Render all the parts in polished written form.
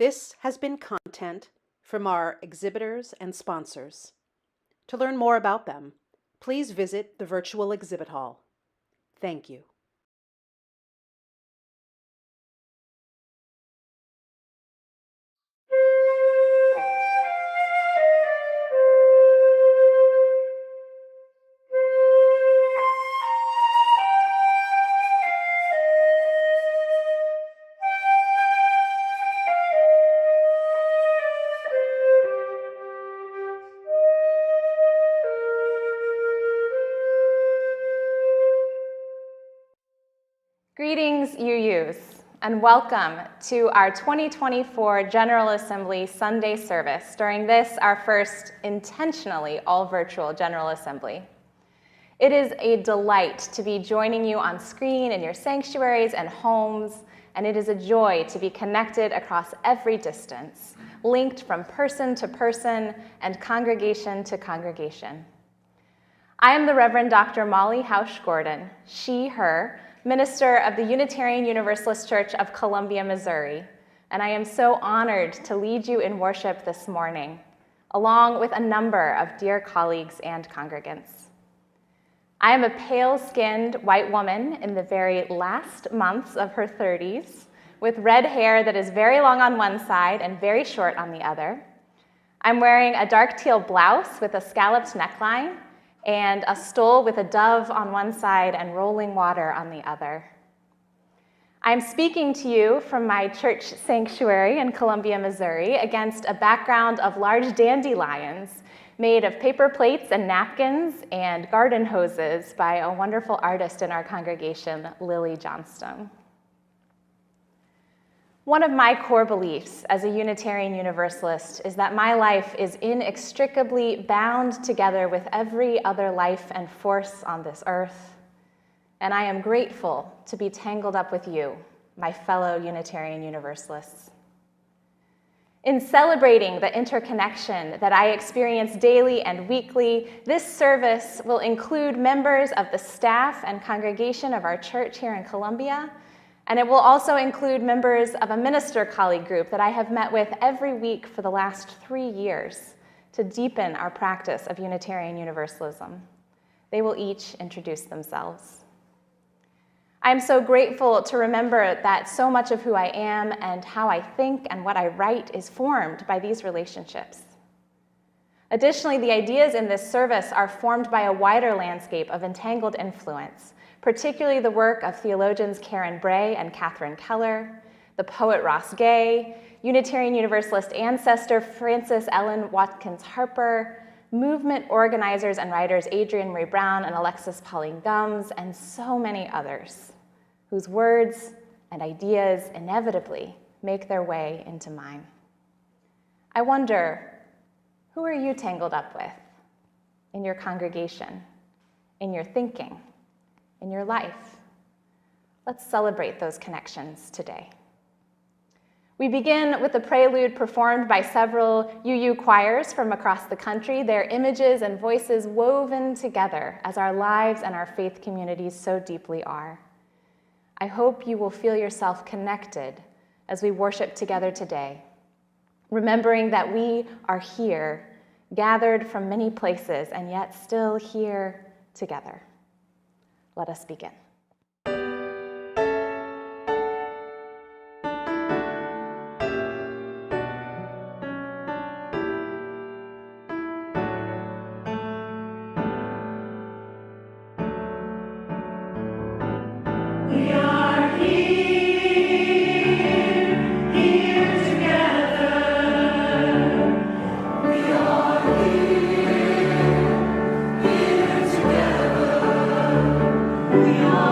This has been content from our exhibitors and sponsors. To learn more about them, please visit the virtual exhibit hall. Thank you. Greetings, UUs, and welcome to our 2024 General Assembly Sunday service during this, our first intentionally all-virtual General Assembly. It is a delight to be joining you on screen in your sanctuaries and homes, and it is a joy to be connected across every distance, linked from person to person and congregation to congregation. I am the Reverend Dr. Molly Hausch-Gordon, she, her, minister of the Unitarian Universalist Church of Columbia, Missouri, and I am so honored to lead you in worship this morning, along with a number of dear colleagues and congregants. I am a pale-skinned white woman in the very last months of her 30s, with red hair that is very long on one side and very short on the other. I'm wearing a dark teal blouse with a scalloped neckline and a stole with a dove on one side and rolling water on the other. I'm speaking to you from my church sanctuary in Columbia, Missouri, against a background of large dandelions made of paper plates and napkins and garden hoses by a wonderful artist in our congregation, Lily Johnstone. One of my core beliefs as a Unitarian Universalist is that my life is inextricably bound together with every other life and force on this earth, and I am grateful to be tangled up with you, my fellow Unitarian Universalists. In celebrating the interconnection that I experience daily and weekly, this service will include members of the staff and congregation of our church here in Columbia, and it will also include members of a minister colleague group that I have met with every week for the last 3 years to deepen our practice of Unitarian Universalism. They will each introduce themselves. I am so grateful to remember that so much of who I am and how I think and what I write is formed by these relationships. Additionally, the ideas in this service are formed by a wider landscape of entangled influence, particularly the work of theologians Karen Bray and Catherine Keller, the poet Ross Gay, Unitarian Universalist ancestor Frances Ellen Watkins Harper, movement organizers and writers Adrienne Maree Brown and Alexis Pauline Gumbs, and so many others, whose words and ideas inevitably make their way into mine. I wonder, who are you tangled up with in your congregation, in your thinking, in your life? Let's celebrate those connections today. We begin with the Prelude performed by several UU choirs from across the country, their images and voices woven together as our lives and our faith communities so deeply are. I hope you will feel yourself connected as we worship together today, remembering that we are here, gathered from many places, and yet still here together. Let us begin. We are here together. We are here together. We are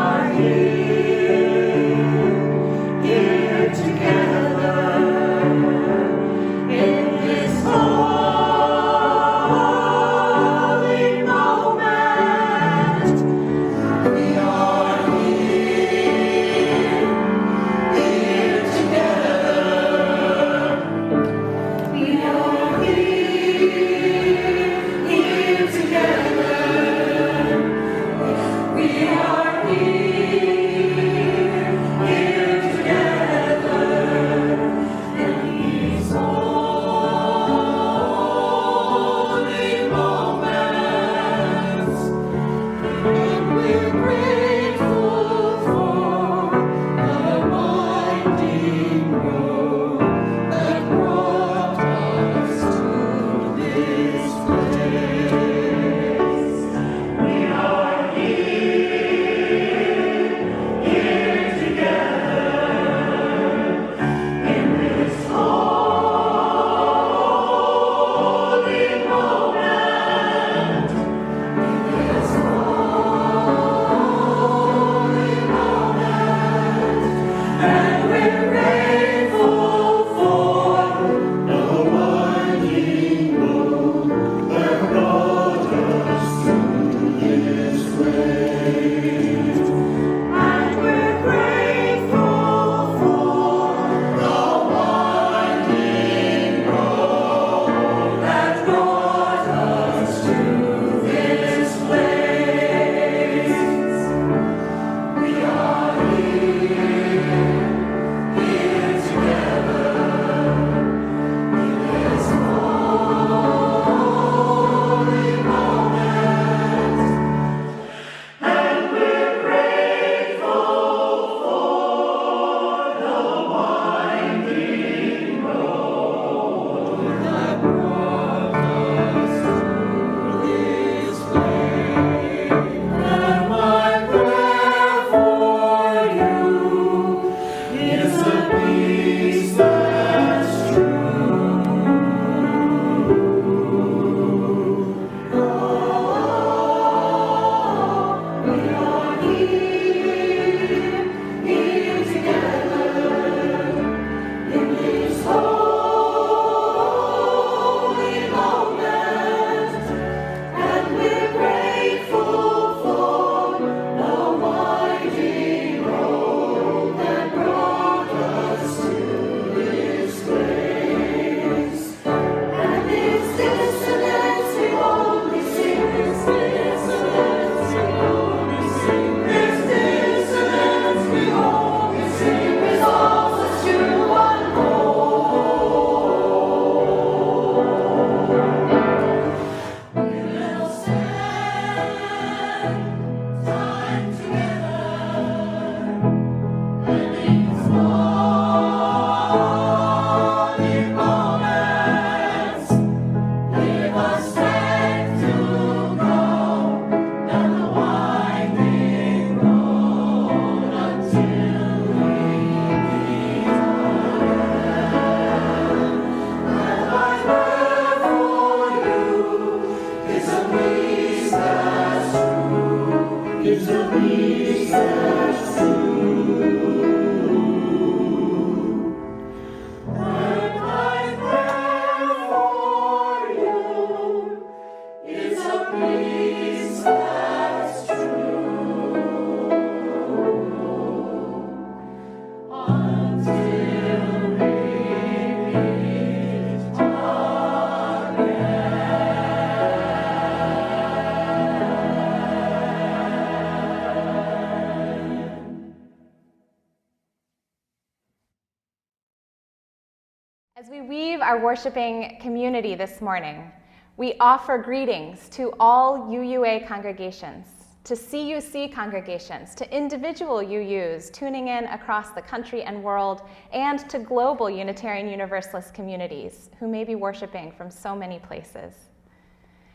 As we weave our worshiping community this morning, we offer greetings to all UUA congregations, to CUC congregations, to individual UUs tuning in across the country and world, and to global Unitarian Universalist communities who may be worshiping from so many places.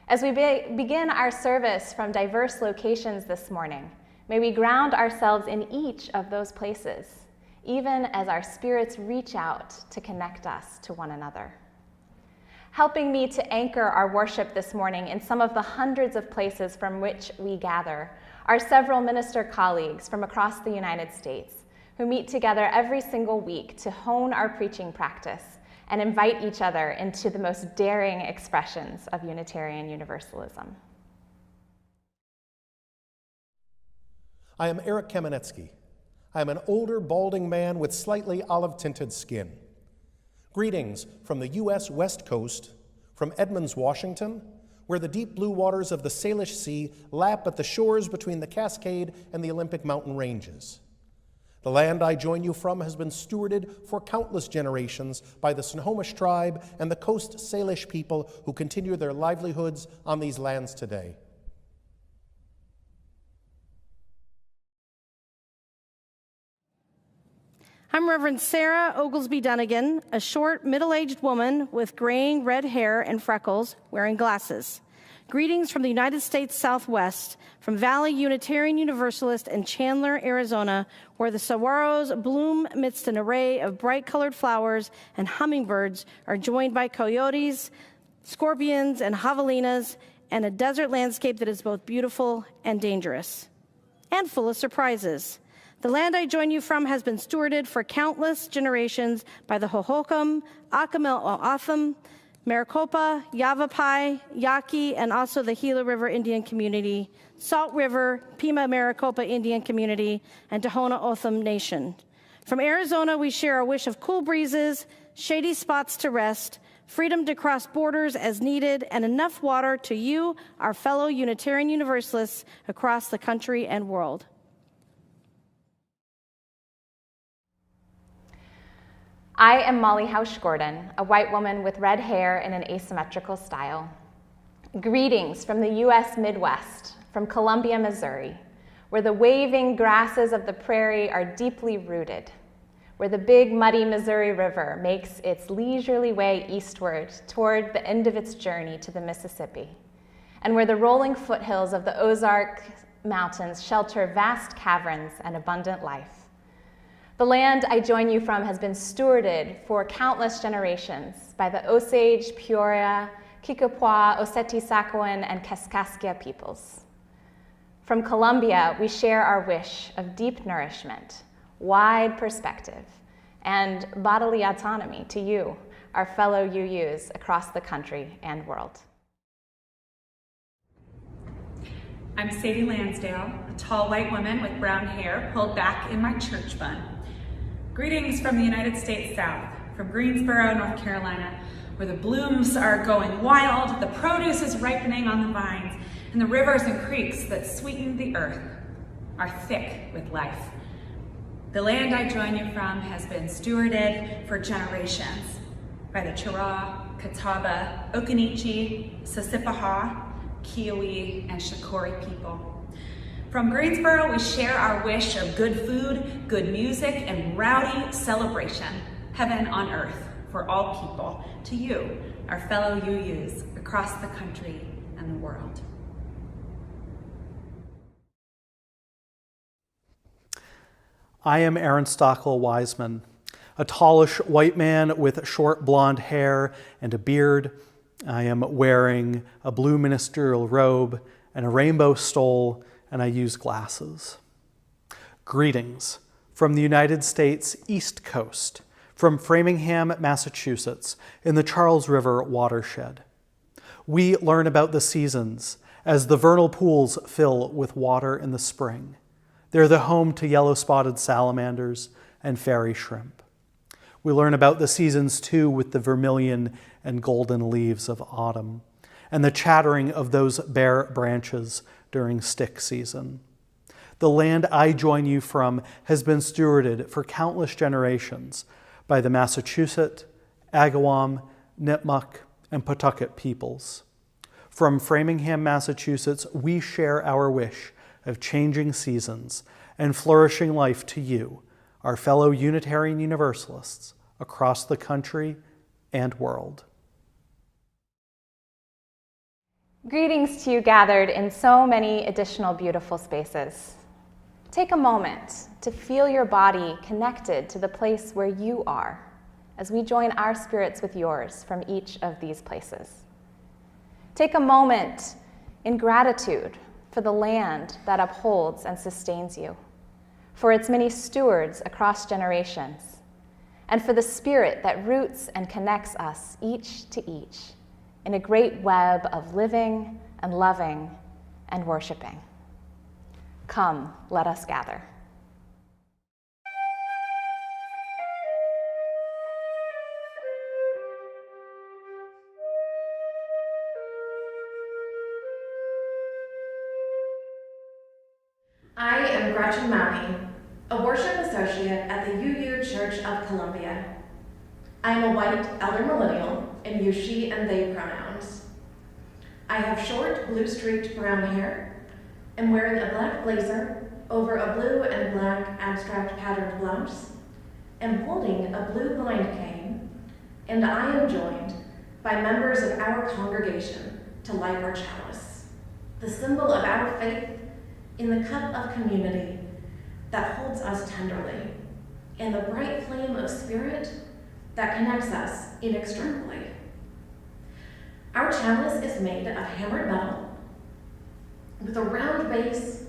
As we begin our service from diverse locations this morning, may we ground ourselves in each of those places, even as our spirits reach out to connect us to one another. Helping me to anchor our worship this morning in some of the hundreds of places from which we gather are several minister colleagues from across the United States who meet together every single week to hone our preaching practice and invite each other into the most daring expressions of Unitarian Universalism. I am Eric Kamenetsky. I am an older, balding man with slightly olive-tinted skin. Greetings from the U.S. West Coast, from Edmonds, Washington, where the deep blue waters of the Salish Sea lap at the shores between the Cascade and the Olympic mountain ranges. The land I join you from has been stewarded for countless generations by the Snohomish tribe and the Coast Salish people who continue their livelihoods on these lands today. I'm Reverend Sarah Oglesby Dunnigan, a short, middle-aged woman with graying red hair and freckles, wearing glasses. Greetings from the United States Southwest, from Valley Unitarian Universalist in Chandler, Arizona, where the saguaros bloom amidst an array of bright-colored flowers and hummingbirds are joined by coyotes, scorpions, and javelinas, and a desert landscape that is both beautiful and dangerous, and full of surprises. The land I join you from has been stewarded for countless generations by the Hohokam, Akamel-Oatham, Maricopa, Yavapai, Yaqui, and also the Gila River Indian Community, Salt River, Pima Maricopa Indian Community, and Tohono O'odham Nation. From Arizona, we share a wish of cool breezes, shady spots to rest, freedom to cross borders as needed, and enough water to you, our fellow Unitarian Universalists across the country and world. I am Molly Hausch-Gordon, a white woman with red hair in an asymmetrical style. Greetings from the U.S. Midwest, from Columbia, Missouri, where the waving grasses of the prairie are deeply rooted, where the big muddy Missouri River makes its leisurely way eastward toward the end of its journey to the Mississippi, and where the rolling foothills of the Ozark Mountains shelter vast caverns and abundant life. The land I join you from has been stewarded for countless generations by the Osage, Peoria, Kikapwa, Oceti-Sakowin, and Kaskaskia peoples. From Columbia, we share our wish of deep nourishment, wide perspective, and bodily autonomy to you, our fellow UUs across the country and world. I'm Sadie Lansdale, a tall white woman with brown hair pulled back in my church bun. Greetings from the United States South, from Greensboro, North Carolina, where the blooms are going wild, the produce is ripening on the vines, and the rivers and creeks that sweeten the earth are thick with life. The land I join you from has been stewarded for generations by the Chiraw, Catawba, Occaneechi, Sissipahaw, Kiowa, and Shakori people. From Greensboro, we share our wish of good food, good music, and rowdy celebration, heaven on earth for all people, to you, our fellow UUs across the country and the world. I am Aaron Stockel-Wiseman, a tallish white man with short blonde hair and a beard. I am wearing a blue ministerial robe and a rainbow stole and I use glasses. Greetings from the United States East Coast, from Framingham, Massachusetts, in the Charles River watershed. We learn about the seasons as the vernal pools fill with water in the spring. They're the home to yellow-spotted salamanders and fairy shrimp. We learn about the seasons too with the vermilion and golden leaves of autumn and the chattering of those bare branches during stick season. The land I join you from has been stewarded for countless generations by the Massachusetts, Agawam, Nipmuc, and Pawtucket peoples. From Framingham, Massachusetts, we share our wish of changing seasons and flourishing life to you, our fellow Unitarian Universalists across the country and world. Greetings to you gathered in so many additional beautiful spaces. Take a moment to feel your body connected to the place where you are as we join our spirits with yours from each of these places. Take a moment in gratitude for the land that upholds and sustains you, for its many stewards across generations, and for the spirit that roots and connects us each to each in a great web of living and loving and worshiping. Come, let us gather. I am Gretchen Mowney, a worship associate at the UU Church of Columbia. I am a white elder millennial and use she and they pronouns. I have short blue-streaked brown hair, am wearing a black blazer over a blue and black abstract patterned blouse, am holding a blue blind cane, and I am joined by members of our congregation to light our chalice, the symbol of our faith in the cup of community that holds us tenderly, and the bright flame of spirit that connects us inextricably. Our chalice is made of hammered metal, with a round base,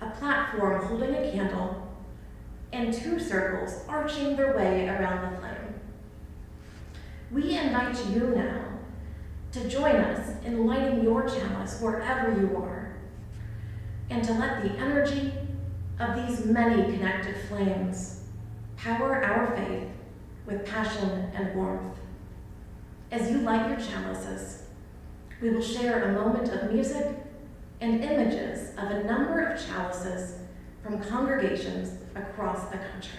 a platform holding a candle, and two circles arching their way around the flame. We invite you now to join us in lighting your chalice wherever you are, and to let the energy of these many connected flames power our faith with passion and warmth. As you light your chalices, we will share a moment of music and images of a number of chalices from congregations across the country.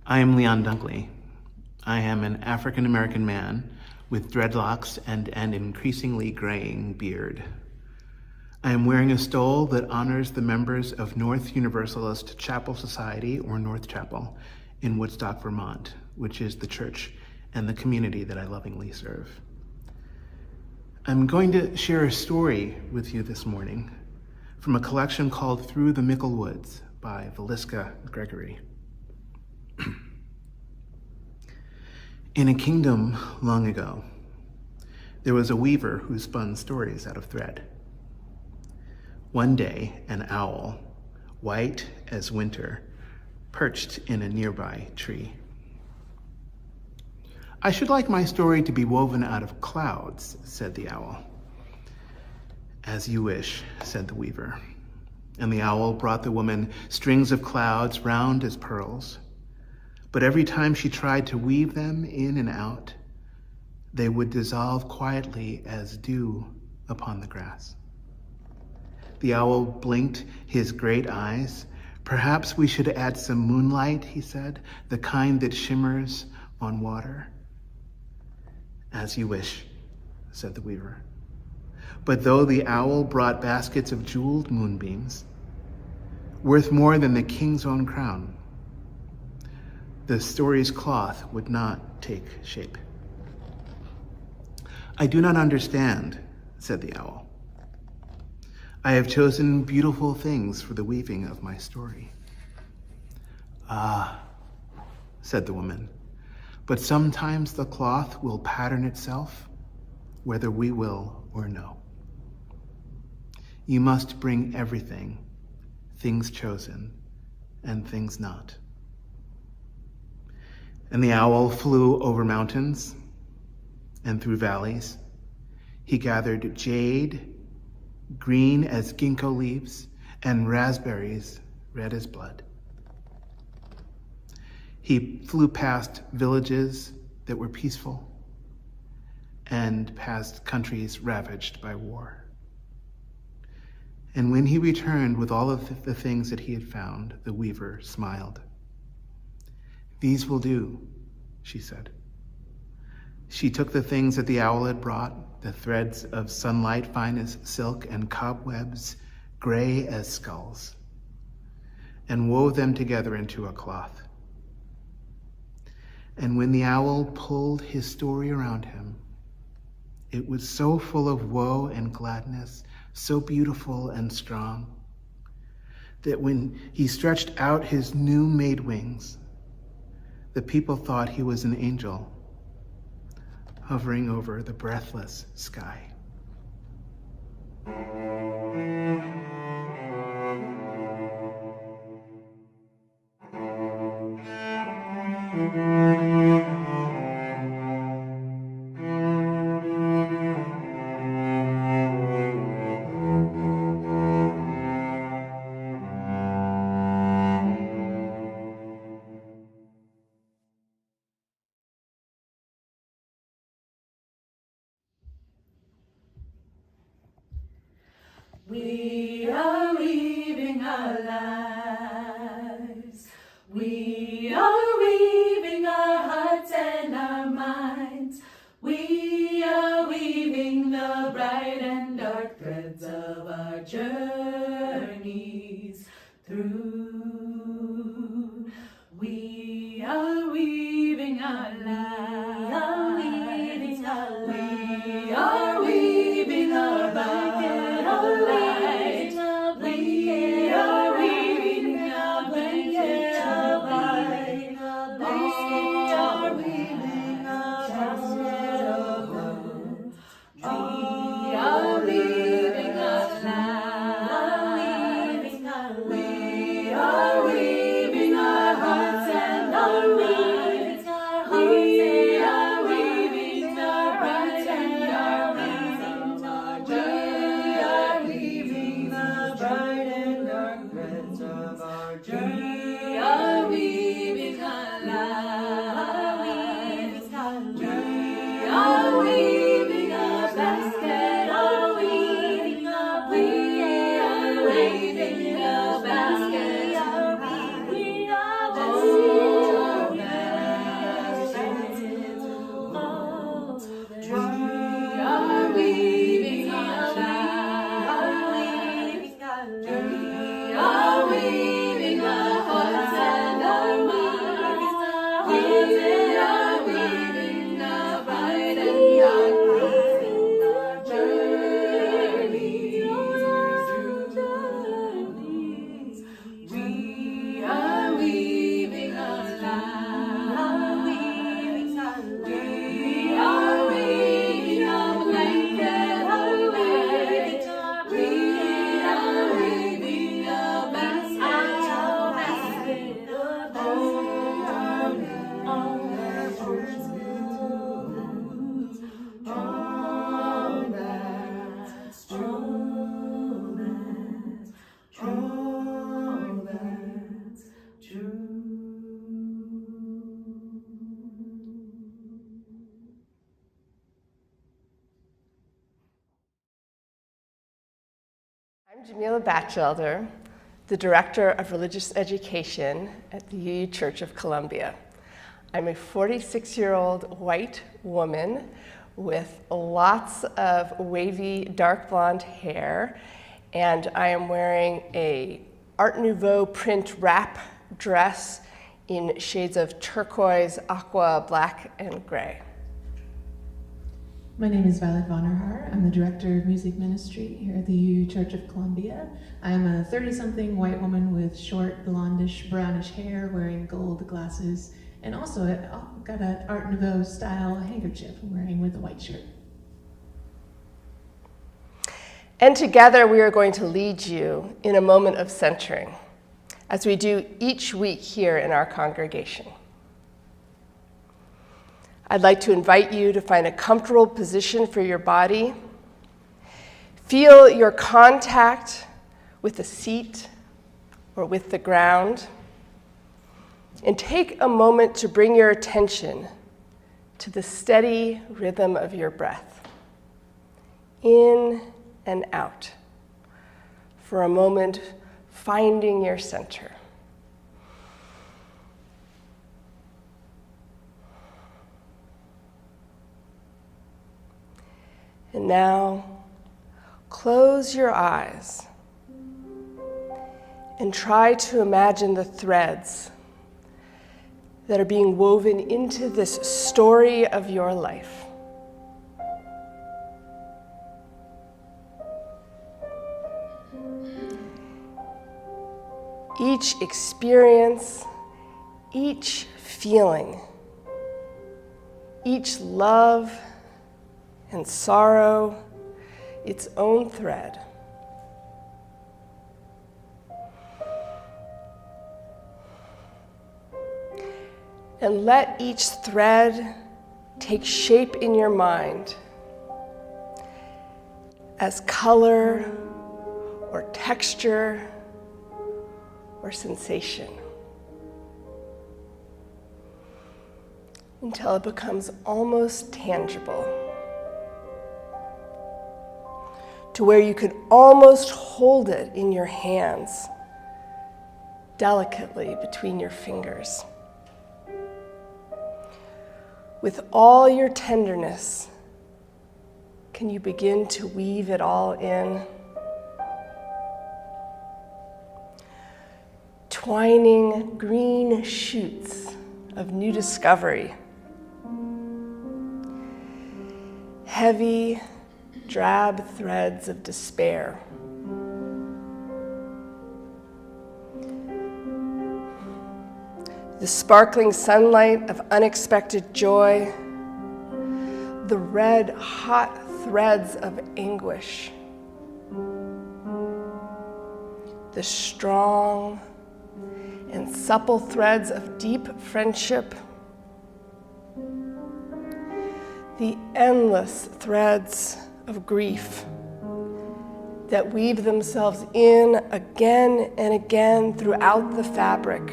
I am Leon Dunkley. I am an African-American man with dreadlocks and an increasingly graying beard. I am wearing a stole that honors the members of North Universalist Chapel Society, or North Chapel, in Woodstock, Vermont, which is the church and the community that I lovingly serve. I'm going to share a story with you this morning from a collection called Through the Mickle Woods by Valiska Gregory. In a kingdom long ago, there was a weaver who spun stories out of thread. One day, an owl, white as winter, perched in a nearby tree. "I should like my story to be woven out of clouds," said the owl. "As you wish," said the weaver. And the owl brought the woman strings of clouds round as pearls. But every time she tried to weave them in and out, they would dissolve quietly as dew upon the grass. The owl blinked his great eyes. "Perhaps we should add some moonlight," he said, "the kind that shimmers on water." "As you wish," said the weaver. But though the owl brought baskets of jeweled moonbeams, worth more than the king's own crown, the story's cloth would not take shape. "I do not understand," said the owl. "I have chosen beautiful things for the weaving of my story." "Ah," said the woman, "but sometimes the cloth will pattern itself, whether we will or no. You must bring everything, things chosen and things not." And the owl flew over mountains and through valleys. He gathered jade, green as ginkgo leaves, and raspberries red as blood. He flew past villages that were peaceful and past countries ravaged by war. And when he returned with all of the things that he had found, the weaver smiled. "These will do," she said. She took the things that the owl had brought, the threads of sunlight fine as silk and cobwebs gray as skulls, and wove them together into a cloth. And when the owl pulled his story around him, it was so full of woe and gladness, so beautiful and strong, that when he stretched out his new-made wings, the people thought he was an angel hovering over the breathless sky. We are weaving our lives. We are weaving our hearts and our minds. We are weaving the bright and dark threads of our journeys through. We are weaving our lives. We are weaving our lives. We are weaving our lives. We Jamila Batchelder, the Director of Religious Education at the UU Church of Columbia. I'm a 46-year-old white woman with lots of wavy dark blonde hair, and I am wearing a Art Nouveau print wrap dress in shades of turquoise, aqua, black, and gray. My name is Violet Vonnerhaar. I'm the Director of Music Ministry here at the UU Church of Columbia. I'm a 30-something white woman with short, blondish, brownish hair, wearing gold glasses, and also got an Art Nouveau style handkerchief I'm wearing with a white shirt. And together we are going to lead you in a moment of centering, as we do each week here in our congregation. I'd like to invite you to find a comfortable position for your body. Feel your contact with the seat or with the ground. And take a moment to bring your attention to the steady rhythm of your breath, in and out. For a moment, finding your center. And now, close your eyes and try to imagine the threads that are being woven into this story of your life. Each experience, each feeling, each love and sorrow, its own thread. And let each thread take shape in your mind as color or texture or sensation, until it becomes almost tangible, to where you could almost hold it in your hands, delicately between your fingers. With all your tenderness, can you begin to weave it all in? Twining green shoots of new discovery. Heavy, drab threads of despair. The sparkling sunlight of unexpected joy. The red, hot threads of anguish. The strong and supple threads of deep friendship. The endless threads of grief that weave themselves in again and again throughout the fabric,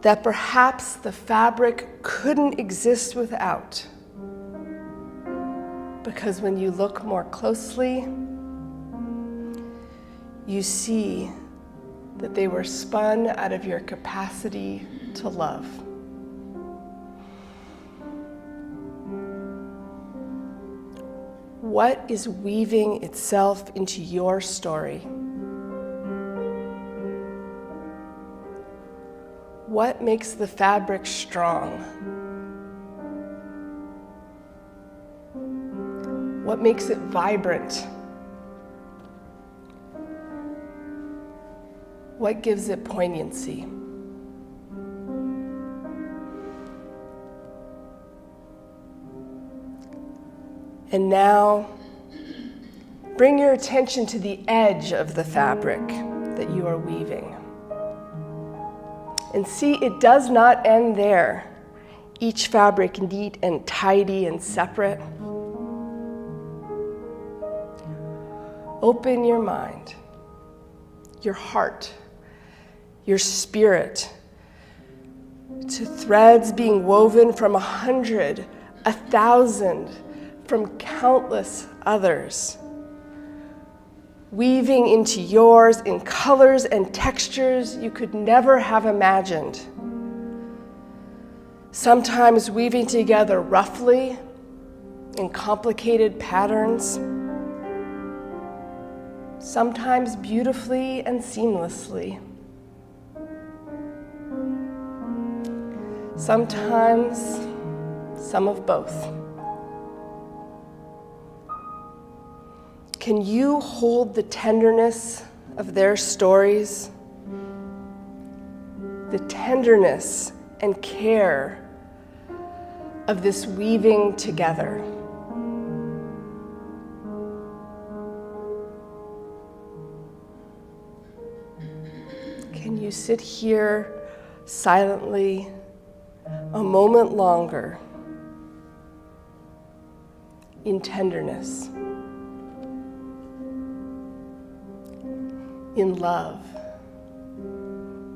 that perhaps the fabric couldn't exist without, because when you look more closely, you see that they were spun out of your capacity to love. What is weaving itself into your story? What makes the fabric strong? What makes it vibrant? What gives it poignancy? And now, bring your attention to the edge of the fabric that you are weaving. And see, it does not end there. Each fabric neat and tidy and separate. Open your mind, your heart, your spirit to threads being woven from 100, 1,000, from countless others weaving into yours in colors and textures you could never have imagined. Sometimes weaving together roughly in complicated patterns, sometimes beautifully and seamlessly, sometimes some of both. Can you hold the tenderness of their stories, the tenderness and care of this weaving together? Can you sit here silently a moment longer in tenderness, in love,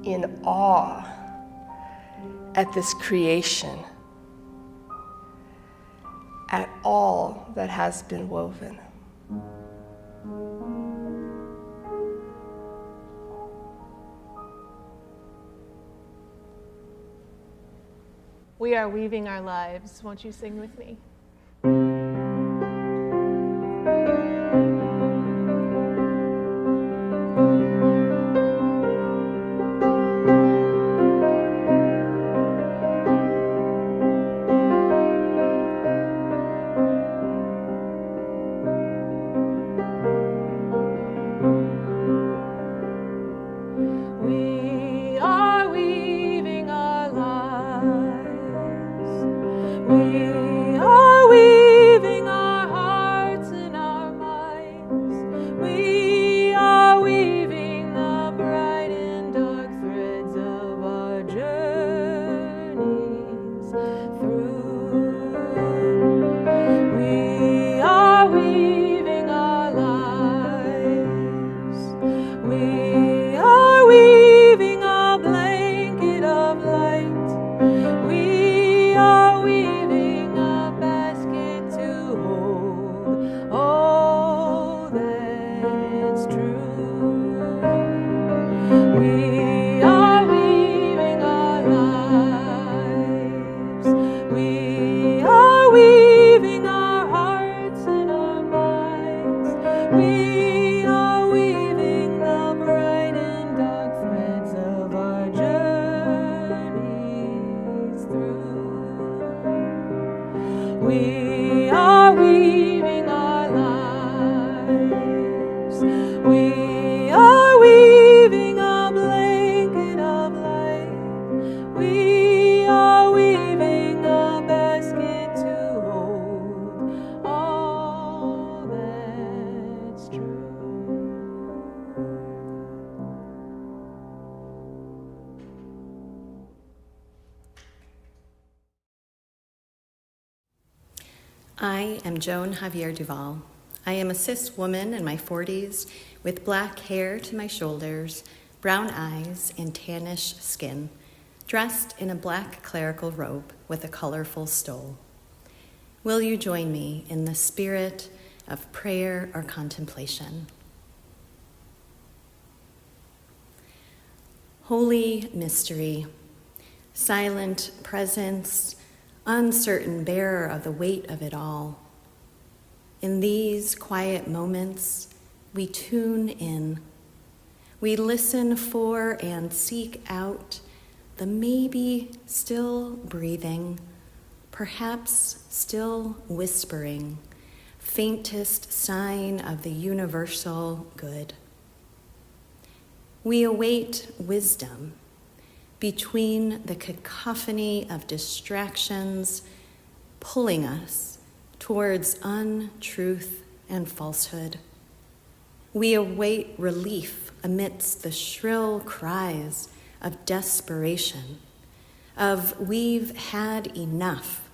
in awe at this creation, at all that has been woven? We are weaving our lives. Won't you sing with me? We are weaving our lives. We are weaving our hearts and our minds. We are weaving the bright and dark threads of our journeys through. We are weaving our lives. We are weaving a blanket of light. We are weaving a basket to hold all that's true. We are weaving our lives. We are weaving our hearts and our minds. We are weaving the bright and dark threads of our journeys through. We are weaving our lives. We are weaving a blanket of light. We are weaving a basket to hold all that's true. I am Joan Javier Duval. I am a cis woman in my 40s with black hair to my shoulders, brown eyes, and tannish skin, dressed in a black clerical robe with a colorful stole. Will you join me in the spirit of prayer or contemplation? Holy mystery, silent presence, uncertain bearer of the weight of it all. In these quiet moments, we tune in. We listen for and seek out the maybe still breathing, perhaps still whispering, faintest sign of the universal good. We await wisdom between the cacophony of distractions pulling us towards untruth and falsehood. We await relief amidst the shrill cries of desperation, of we've had enough,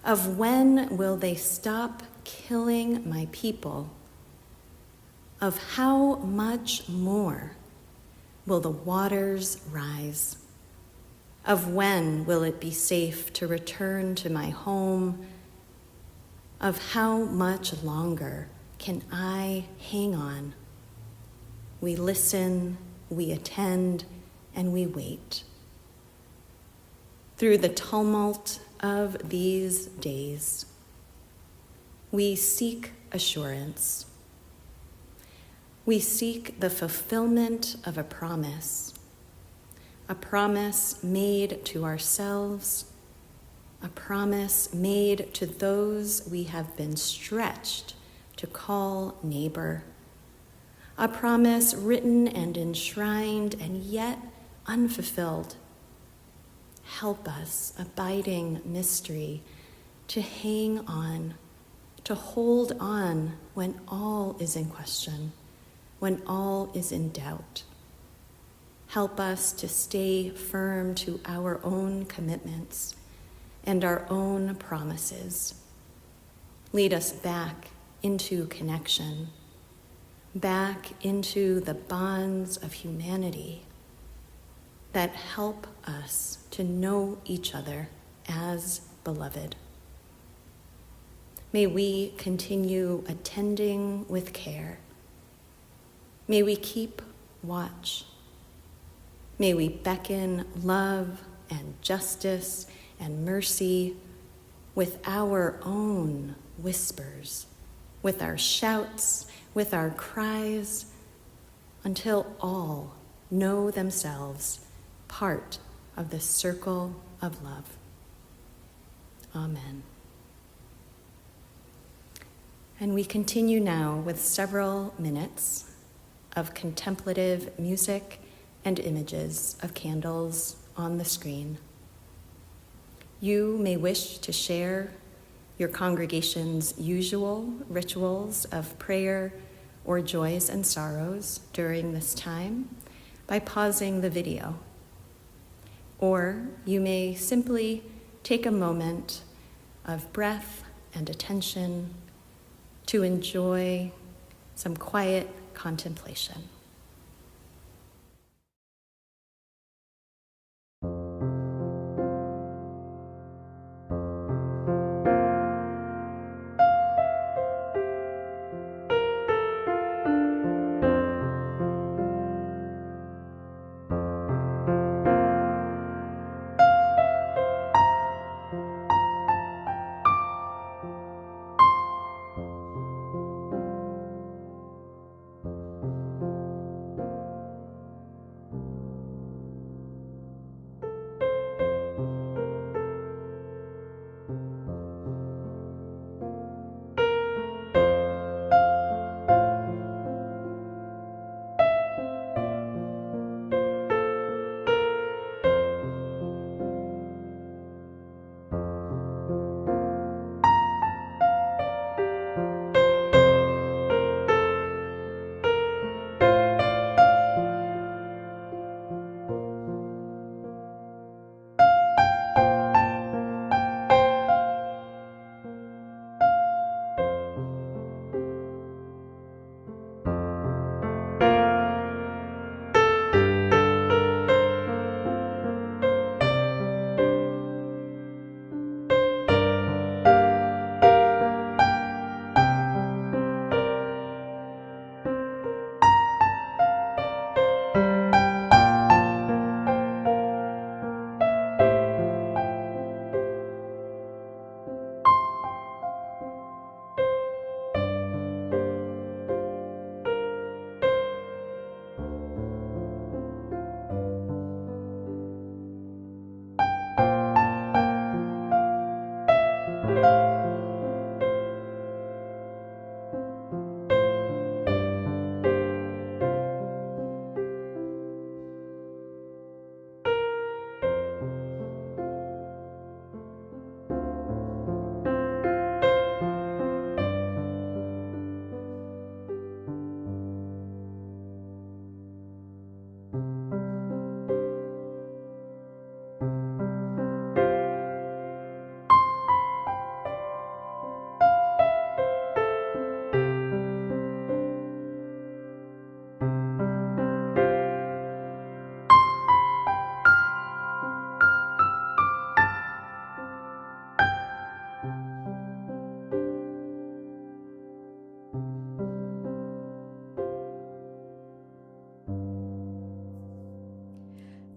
of when will they stop killing my people, of how much more will the waters rise, of when will it be safe to return to my home, of how much longer can I hang on we listen, we attend, and we wait. Through the tumult of these days, we seek assurance. We seek the fulfillment of a promise made to ourselves, a promise made to those we have been stretched to call neighbor, a promise written and enshrined and yet unfulfilled. Help us, abiding mystery, to hang on, to hold on when all is in question, when all is in doubt. Help us to stay firm to our own commitments and our own promises. Lead us back into connection, back into the bonds of humanity that help us to know each other as beloved. May we continue attending with care. May we keep watch. May we beckon love and justice and mercy with our own whispers, with our shouts, with our cries, until all know themselves part of the circle of love. Amen. And we continue now with several minutes of contemplative music and images of candles on the screen. You may wish to share your congregation's usual rituals of prayer or joys and sorrows during this time by pausing the video. Or you may simply take a moment of breath and attention to enjoy some quiet contemplation.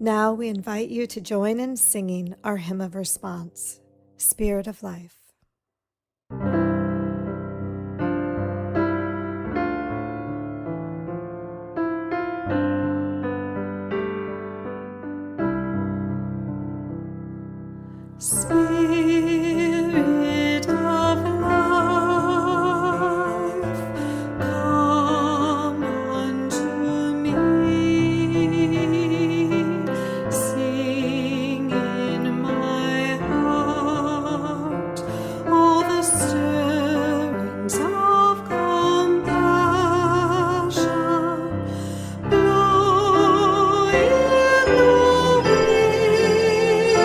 Now we invite you to join in singing our hymn of response, Spirit of Life. Spirit of life, come unto me. Sing in my heart all the stirrings of compassion. Blow in the wind,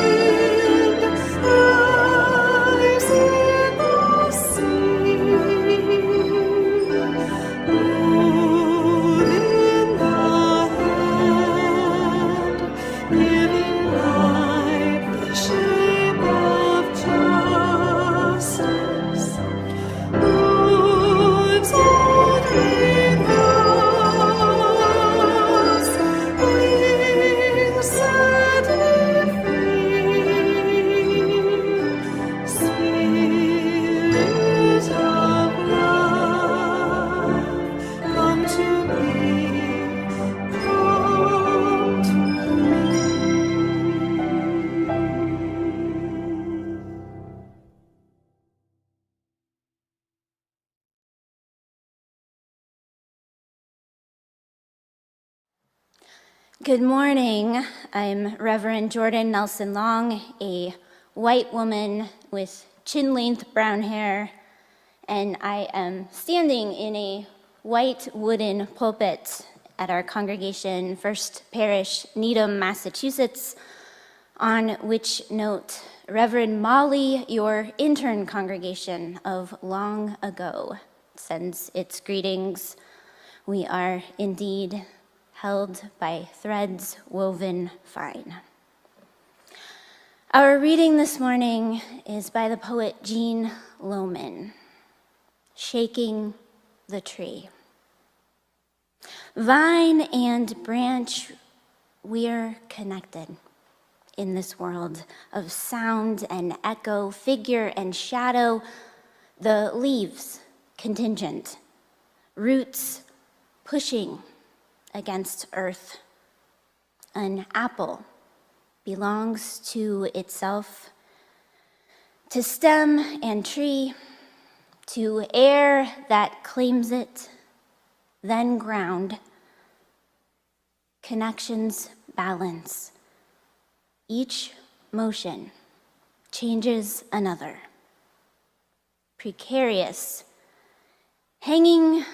rise in the sea, move in the hand, giving life the shape of justice. Moves only thus, wings sadly free. Spirit of love, come to me, come to me. Good morning. I'm Reverend Jordan Nelson Long, a white woman with chin-length brown hair, and I am standing in a white wooden pulpit at our congregation, First Parish, Needham, Massachusetts, on which note Reverend Molly, your intern congregation of long ago, sends its greetings. We are indeed held by threads woven fine. Our reading this morning is by the poet Jean Lohman, Shaking the Tree. Vine and branch, we're connected in this world of sound and echo, figure and shadow, the leaves contingent, roots pushing against earth. An apple belongs to itself, to stem and tree, to air that claims it, then ground. Connections balance. Each motion changes another. Precarious, hanging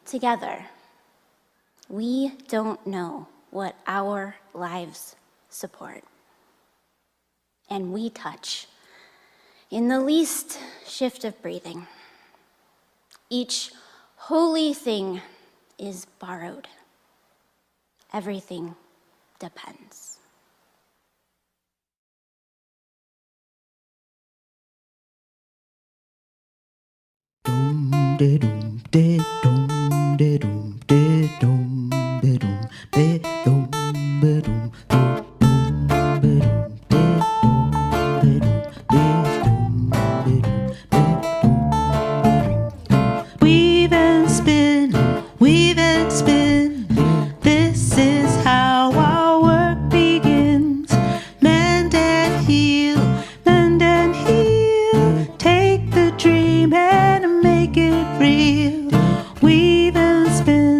together. We don't know what our lives support. And we touch in the least shift of breathing. Each holy thing is borrowed. Everything depends. Weave and spin. This is how our work begins. Mend and heal, mend and heal. Take the dream and make it real. Weave and spin.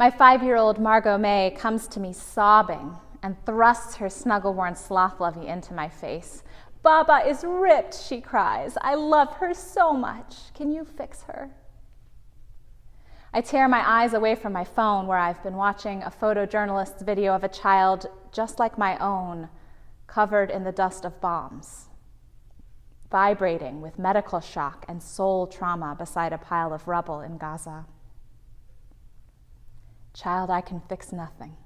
My 5-year-old Margot May comes to me sobbing and thrusts her snuggle-worn sloth lovey into my face. "Baba is ripped," she cries. "I love her so much. Can you fix her?" I tear my eyes away from my phone, where I've been watching a photojournalist's video of a child just like my own, covered in the dust of bombs, vibrating with medical shock and soul trauma beside a pile of rubble in Gaza. Child, I can fix nothing,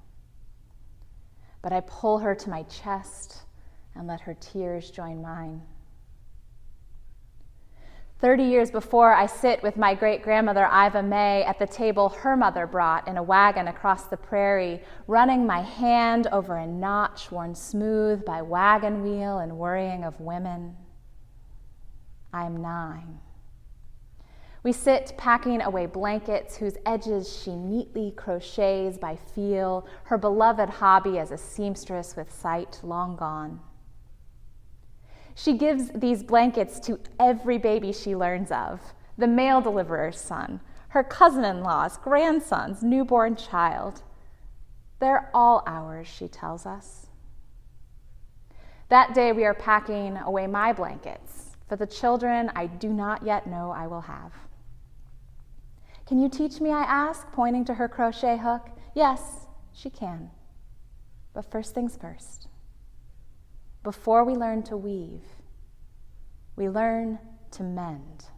but I pull her to my chest and let her tears join mine. 30 years before, I sit with my great-grandmother Iva May at the table her mother brought in a wagon across the prairie, running my hand over a notch worn smooth by wagon wheel and worrying of women. I am 9. We sit packing away blankets whose edges she neatly crochets by feel, her beloved hobby as a seamstress with sight long gone. She gives these blankets to every baby she learns of, the mail deliverer's son, her cousin-in-law's grandson's newborn child. They're all ours, she tells us. That day we are packing away my blankets for the children I do not yet know I will have. "Can you teach me?" I ask, pointing to her crochet hook. Yes, she can. But first things first. Before we learn to weave, we learn to mend.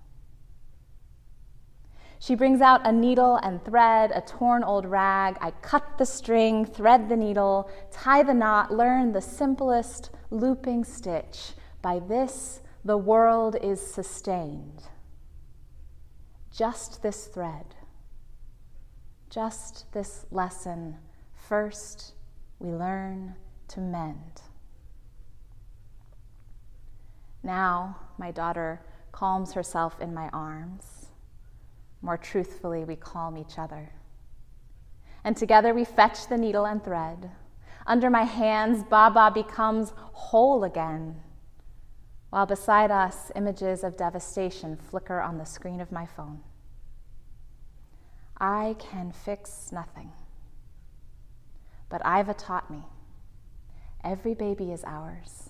She brings out a needle and thread, a torn old rag. I cut the string, thread the needle, tie the knot, learn the simplest looping stitch. By this, the world is sustained. Just this thread, just this lesson. First, we learn to mend. Now, my daughter calms herself in my arms. More truthfully, we calm each other. And together we fetch the needle and thread. Under my hands, Baba becomes whole again, while beside us, images of devastation flicker on the screen of my phone. I can fix nothing, but Iva taught me, every baby is ours.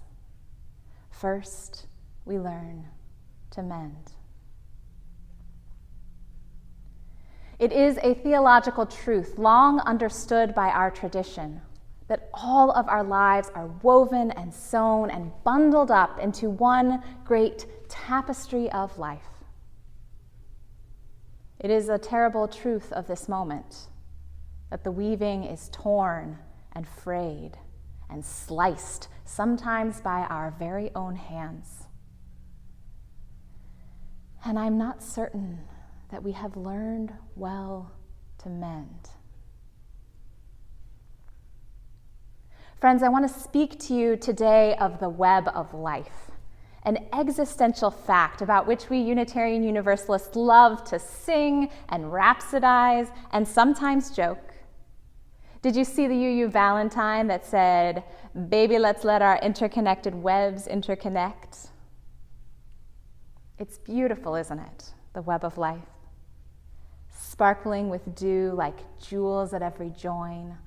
First, we learn to mend. It is a theological truth long understood by our tradition that all of our lives are woven and sewn and bundled up into one great tapestry of life. It is a terrible truth of this moment that the weaving is torn and frayed and sliced, sometimes by our very own hands. And I'm not certain that we have learned well to mend. Friends, I want to speak to you today of the web of life, an existential fact about which we Unitarian Universalists love to sing and rhapsodize and sometimes joke. Did you see the UU Valentine that said, "Baby, let's let our interconnected webs interconnect"? It's beautiful, isn't it? The web of life. Sparkling with dew like jewels at every join.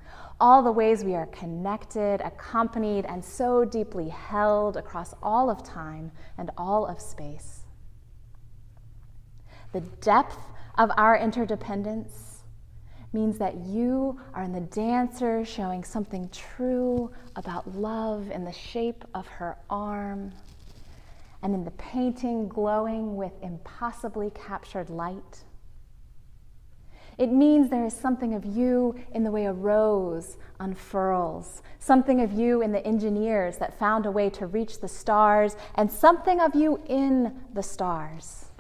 All the ways we are connected, accompanied, and so deeply held across all of time and all of space. The depth of our interdependence means that you are in the dancer showing something true about love in the shape of her arm, and in the painting glowing with impossibly captured light. It means there is something of you in the way a rose unfurls, something of you in the engineers that found a way to reach the stars, and something of you in the stars.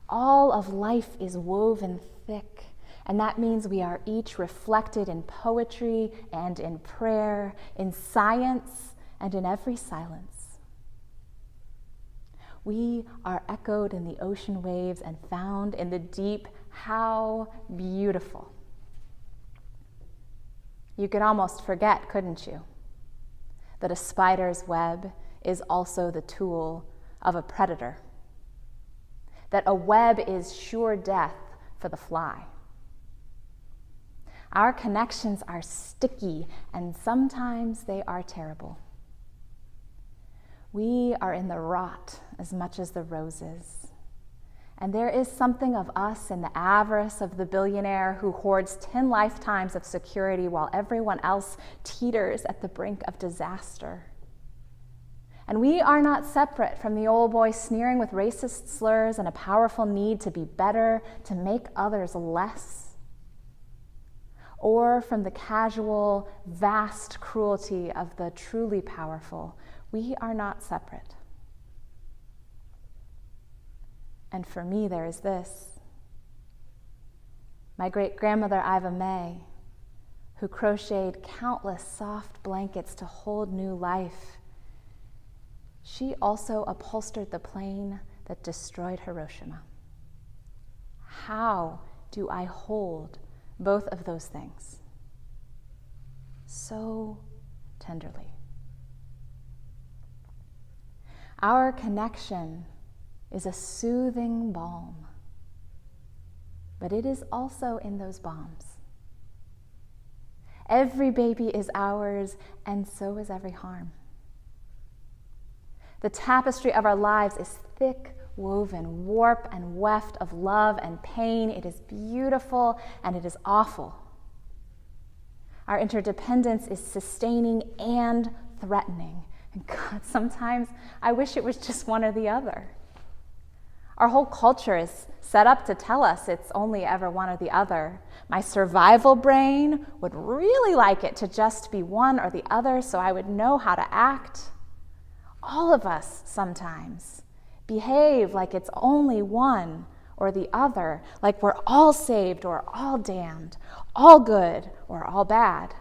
All of life is woven thick, and that means we are each reflected in poetry and in prayer, in science and in every silence. We are echoed in the ocean waves and found in the deep. How beautiful. You could almost forget, couldn't you, that a spider's web is also the tool of a predator, that a web is sure death for the fly. Our connections are sticky, and sometimes they are terrible. We are in the rot as much as the roses. And there is something of us in the avarice of the billionaire who hoards 10 lifetimes of security while everyone else teeters at the brink of disaster. And we are not separate from the old boy sneering with racist slurs and a powerful need to be better, to make others less, or from the casual, vast cruelty of the truly powerful. We are not separate. And for me, there is this. My great-grandmother, Iva May, who crocheted countless soft blankets to hold new life, she also upholstered the plane that destroyed Hiroshima. How do I hold both of those things so tenderly? Our connection is a soothing balm, but it is also in those balms. Every baby is ours, and so is every harm. The tapestry of our lives is thick, woven, warp and weft of love and pain. It is beautiful and it is awful. Our interdependence is sustaining and threatening. And God, sometimes I wish it was just one or the other. Our whole culture is set up to tell us it's only ever one or the other. My survival brain would really like it to just be one or the other so I would know how to act. All of us sometimes behave like it's only one or the other, like we're all saved or all damned, all good or all bad.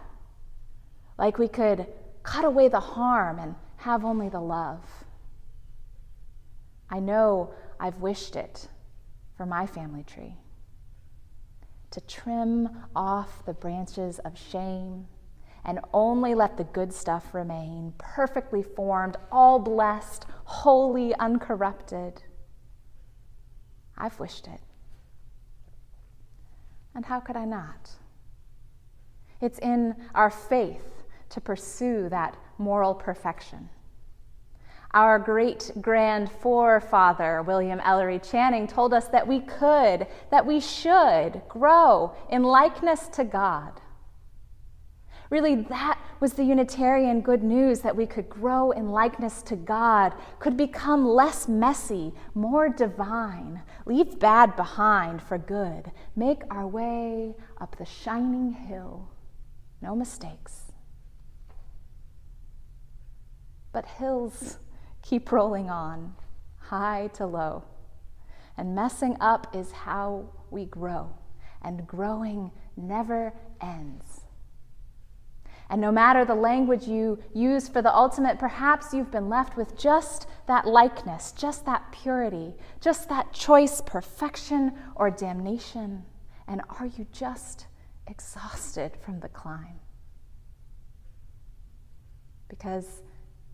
Like we could cut away the harm and have only the love. I know I've wished it for my family tree. To trim off the branches of shame and only let the good stuff remain, perfectly formed, all blessed, holy, uncorrupted. I've wished it. And how could I not? It's in our faith to pursue that moral perfection. Our great-grand forefather, William Ellery Channing, told us that we could, that we should grow in likeness to God. Really, that was the Unitarian good news, that we could grow in likeness to God, could become less messy, more divine, leave bad behind for good, make our way up the shining hill, no mistakes. But hills keep rolling on, high to low, and messing up is how we grow, and growing never ends. And no matter the language you use for the ultimate, perhaps you've been left with just that likeness, just that purity, just that choice, perfection or damnation. And are you just exhausted from the climb? Because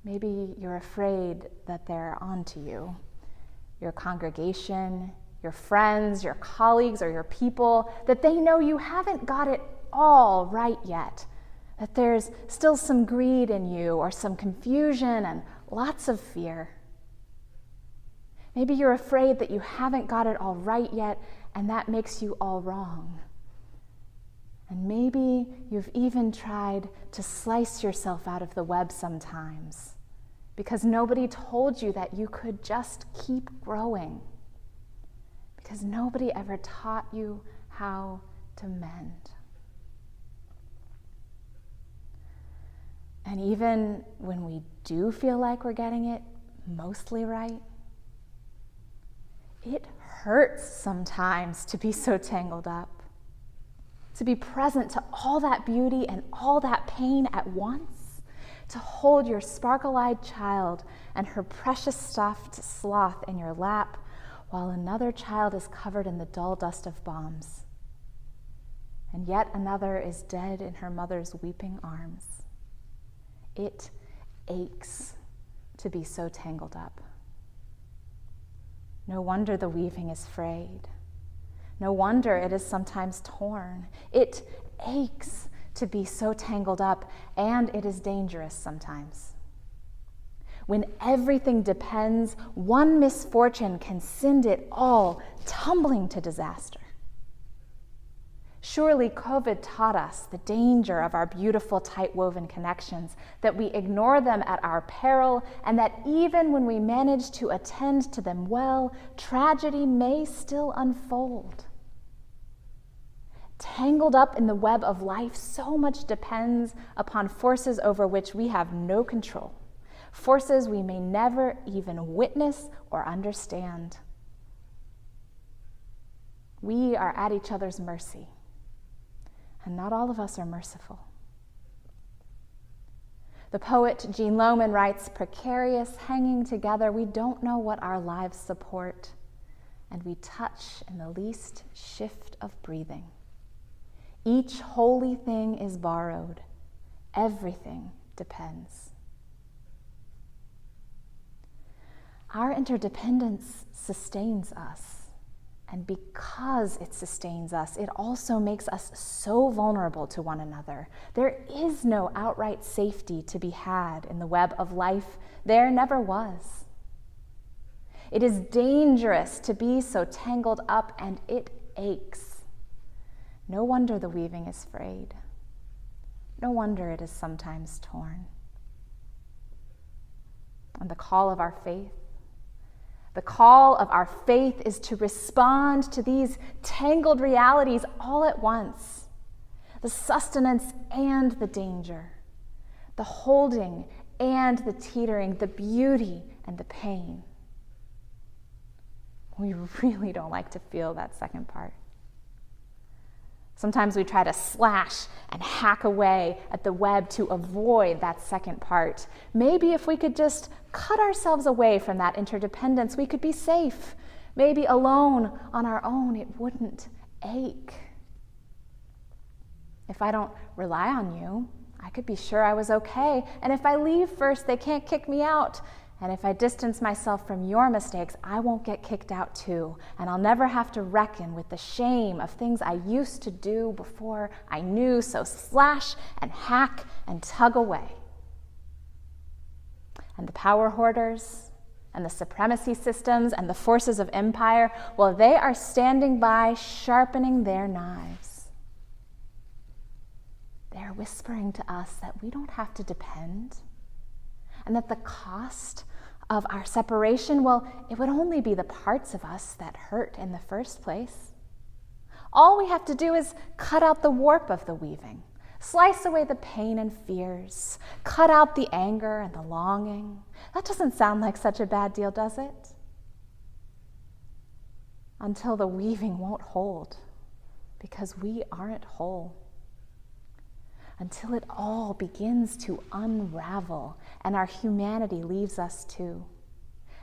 maybe you're afraid that they're onto you. Your congregation, your friends, your colleagues, or your people, that they know you haven't got it all right yet. That there's still some greed in you, or some confusion and lots of fear. Maybe you're afraid that you haven't got it all right yet, and that makes you all wrong. And maybe you've even tried to slice yourself out of the web sometimes, because nobody told you that you could just keep growing, because nobody ever taught you how to mend. And even when we do feel like we're getting it mostly right, it hurts sometimes to be so tangled up, to be present to all that beauty and all that pain at once, to hold your sparkle-eyed child and her precious stuffed sloth in your lap while another child is covered in the dull dust of bombs, and yet another is dead in her mother's weeping arms. It aches to be so tangled up. No wonder the weaving is frayed. No wonder it is sometimes torn. It aches to be so tangled up, and it is dangerous sometimes. When everything depends, one misfortune can send it all tumbling to disaster. Surely COVID taught us the danger of our beautiful, tight-woven connections, that we ignore them at our peril, and that even when we manage to attend to them well, tragedy may still unfold. Tangled up in the web of life, so much depends upon forces over which we have no control, forces we may never even witness or understand. We are at each other's mercy, and not all of us are merciful. The poet Jean Lohman writes, "Precarious, hanging together, we don't know what our lives support, and we touch in the least shift of breathing. Each holy thing is borrowed. Everything depends." Our interdependence sustains us, and because it sustains us, it also makes us so vulnerable to one another. There is no outright safety to be had in the web of life. There never was. It is dangerous to be so tangled up, and it aches. No wonder the weaving is frayed. No wonder it is sometimes torn. And the call of our faith is to respond to these tangled realities all at once. The sustenance and the danger, the holding and the teetering, the beauty and the pain. We really don't like to feel that second part. Sometimes we try to slash and hack away at the web to avoid that second part. Maybe if we could just cut ourselves away from that interdependence, we could be safe. Maybe alone on our own, it wouldn't ache. If I don't rely on you, I could be sure I was okay. And if I leave first, they can't kick me out. And if I distance myself from your mistakes, I won't get kicked out too. And I'll never have to reckon with the shame of things I used to do before I knew. So slash and hack and tug away. And the power hoarders and the supremacy systems and the forces of empire, well, they are standing by, sharpening their knives. They're whispering to us that we don't have to depend, and that the cost of our separation, well, it would only be the parts of us that hurt in the first place. All we have to do is cut out the warp of the weaving, slice away the pain and fears, cut out the anger and the longing. That doesn't sound like such a bad deal, does it? Until the weaving won't hold, because we aren't whole. Until it all begins to unravel and our humanity leaves us too,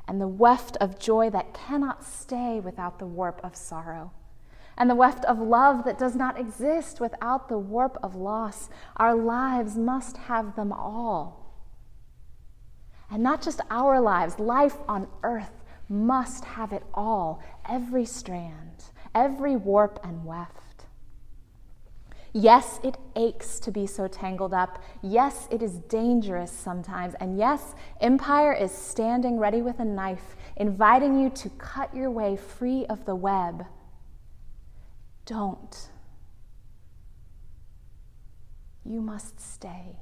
and the weft of joy that cannot stay without the warp of sorrow, and the weft of love that does not exist without the warp of loss. Our lives must have them all. And not just our lives, life on earth must have it all, every strand, every warp and weft. Yes, it aches to be so tangled up. Yes, it is dangerous sometimes. And yes, empire is standing ready with a knife, inviting you to cut your way free of the web. Don't. You must stay.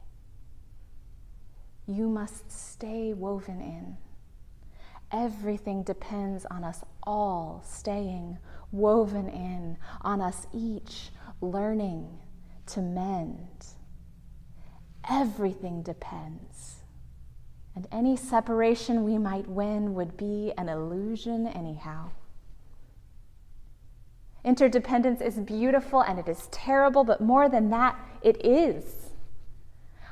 You must stay woven in. Everything depends on us all staying woven in, on us each learning to mend. Everything depends. And any separation we might win would be an illusion anyhow. Interdependence is beautiful and it is terrible, but more than that, it is.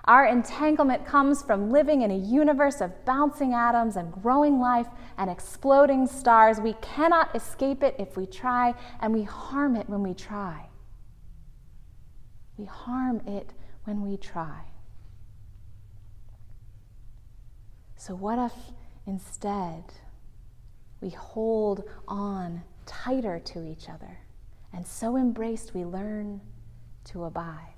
Our entanglement comes from living in a universe of bouncing atoms and growing life and exploding stars. We cannot escape it if we try, and we harm it when we try. We harm it when we try. So what if instead we hold on tighter to each other, and so embraced we learn to abide,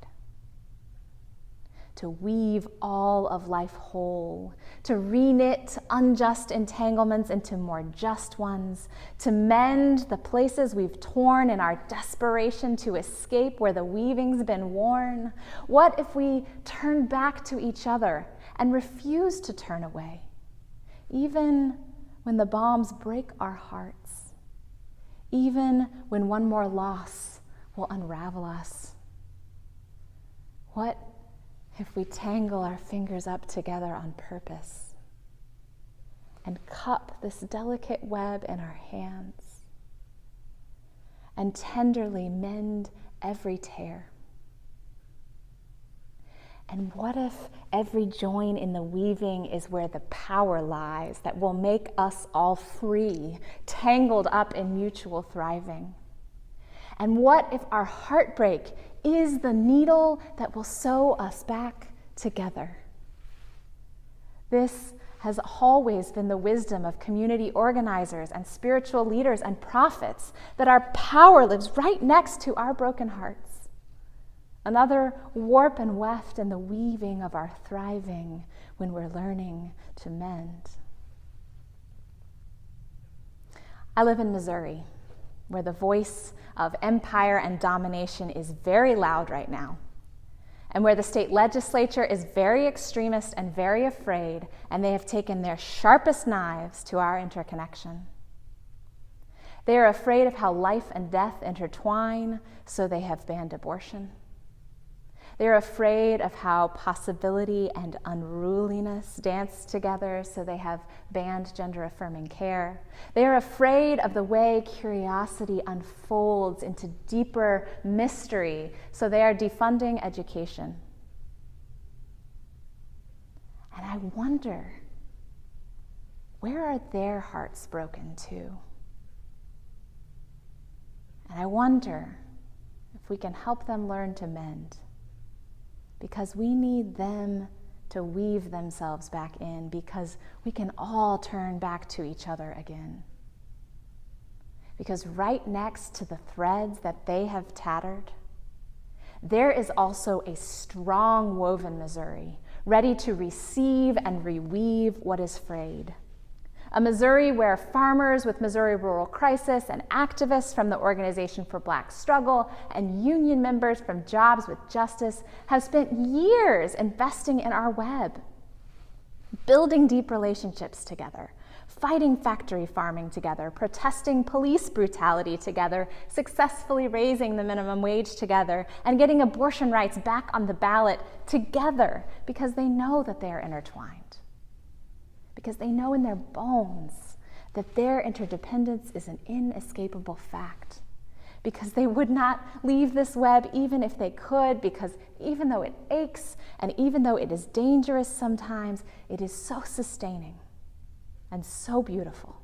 to weave all of life whole, to reknit unjust entanglements into more just ones, to mend the places we've torn in our desperation to escape where the weaving's been worn. What if we turn back to each other and refuse to turn away, even when the bombs break our hearts, even when one more loss will unravel us? What if we tangle our fingers up together on purpose and cup this delicate web in our hands and tenderly mend every tear? And what if every join in the weaving is where the power lies that will make us all free, tangled up in mutual thriving? And what if our heartbreak is the needle that will sew us back together? This has always been the wisdom of community organizers and spiritual leaders and prophets, that our power lives right next to our broken hearts. Another warp and weft in the weaving of our thriving when we're learning to mend. I live in Missouri, where the voice of empire and domination is very loud right now, and where the state legislature is very extremist and very afraid, and they have taken their sharpest knives to our interconnection. They are afraid of how life and death intertwine, so they have banned abortion. They are afraid of how possibility and unruliness dance together, so they have banned gender-affirming care. They are afraid of the way curiosity unfolds into deeper mystery, so they are defunding education. And I wonder, where are their hearts broken to? And I wonder if we can help them learn to mend, because we need them to weave themselves back in, because we can all turn back to each other again. Because right next to the threads that they have tattered, there is also a strong woven Missouri, ready to receive and reweave what is frayed. A Missouri where farmers with Missouri Rural Crisis and activists from the Organization for Black Struggle and union members from Jobs with Justice have spent years investing in our web, building deep relationships together, fighting factory farming together, protesting police brutality together, successfully raising the minimum wage together, and getting abortion rights back on the ballot together, because they know that they are intertwined. Because they know in their bones that their interdependence is an inescapable fact. Because they would not leave this web even if they could, because even though it aches and even though it is dangerous sometimes, it is so sustaining and so beautiful.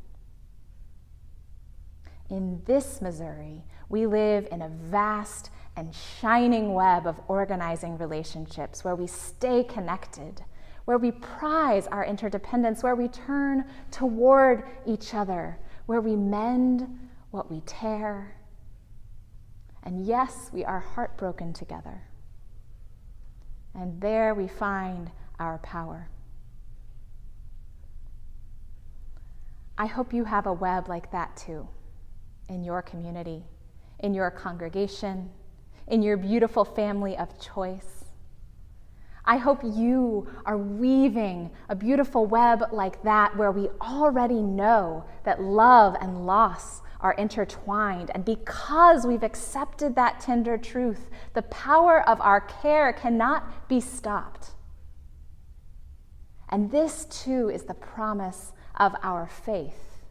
In this Missouri, we live in a vast and shining web of organizing relationships where we stay connected, where we prize our interdependence, where we turn toward each other, where we mend what we tear. And yes, we are heartbroken together. And there we find our power. I hope you have a web like that too, in your community, in your congregation, in your beautiful family of choice. I hope you are weaving a beautiful web like that, where we already know that love and loss are intertwined. And because we've accepted that tender truth, the power of our care cannot be stopped. And this too is the promise of our faith,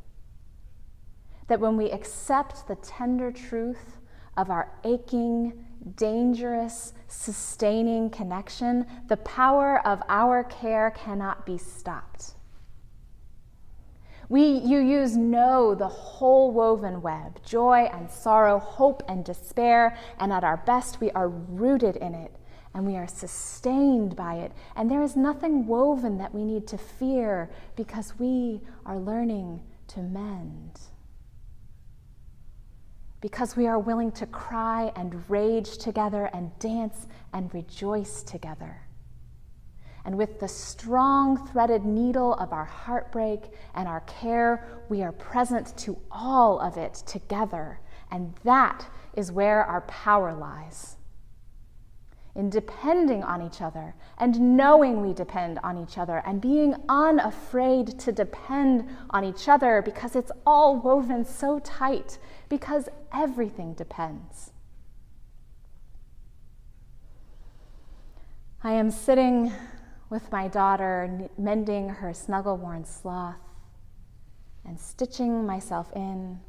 that when we accept the tender truth of our aching, dangerous, sustaining connection, the power of our care cannot be stopped. You know the whole woven web, joy and sorrow, hope and despair, and at our best we are rooted in it, and we are sustained by it, and there is nothing woven that we need to fear, because we are learning to mend. because we are willing to cry and rage together and dance and rejoice together. And with the strong threaded needle of our heartbreak and our care, we are present to all of it together. And that is where our power lies. In depending on each other and knowing we depend on each other and being unafraid to depend on each other because it's all woven so tight, because everything depends. I am sitting with my daughter, mending her snuggle-worn sloth and stitching myself in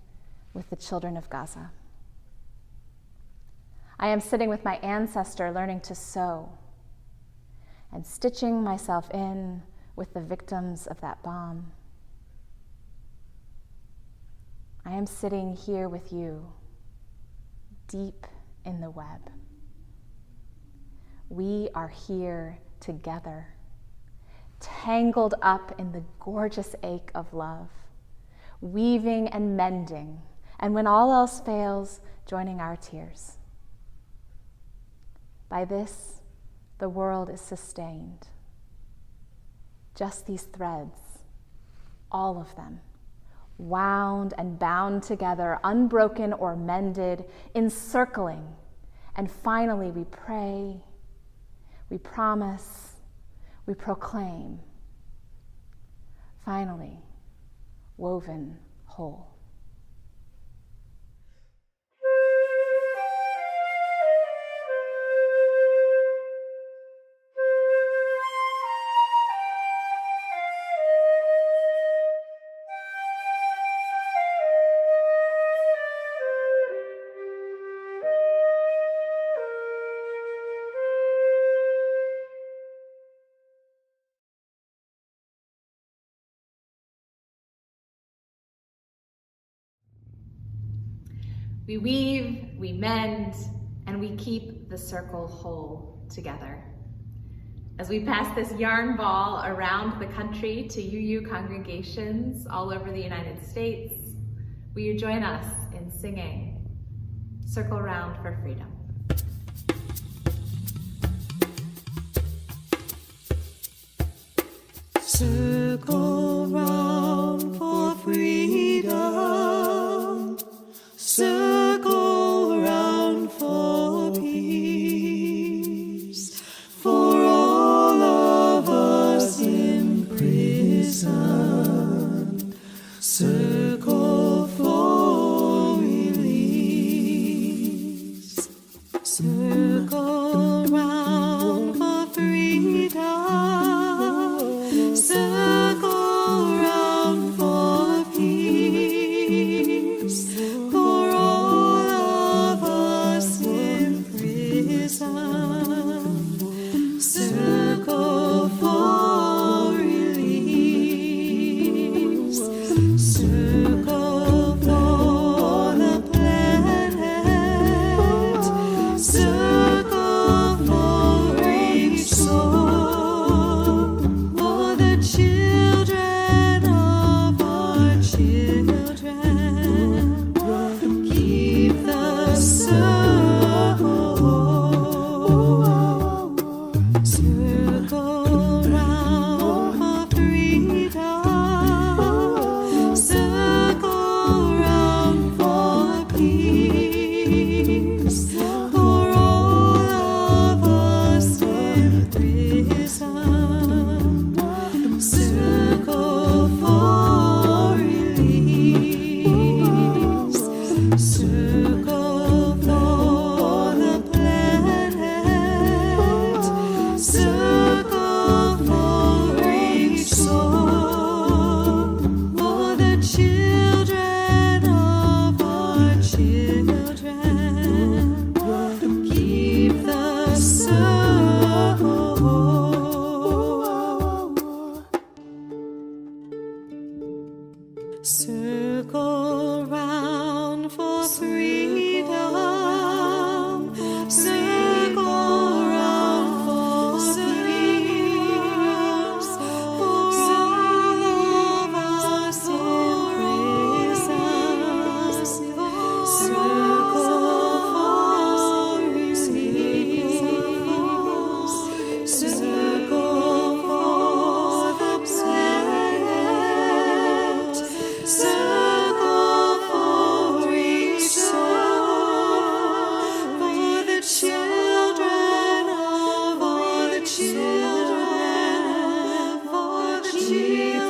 with the children of Gaza. I am sitting with my ancestor learning to sew and stitching myself in with the victims of that bomb. I am sitting here with you, deep in the web. We are here together, tangled up in the gorgeous ache of love, weaving and mending, and when all else fails, joining our tears. By this, the world is sustained. Just these threads, all of them, wound and bound together, unbroken or mended, encircling. And finally, we pray, we promise, we proclaim. Finally, woven whole. We weave, we mend, and we keep the circle whole together. As we pass this yarn ball around the country to UU congregations all over the United States, will you join us in singing Circle Round for Freedom? Circle round for freedom. Circle round for peace. For all of us in prison. Circle for release. Circle round for freedom. Circle children, for the children.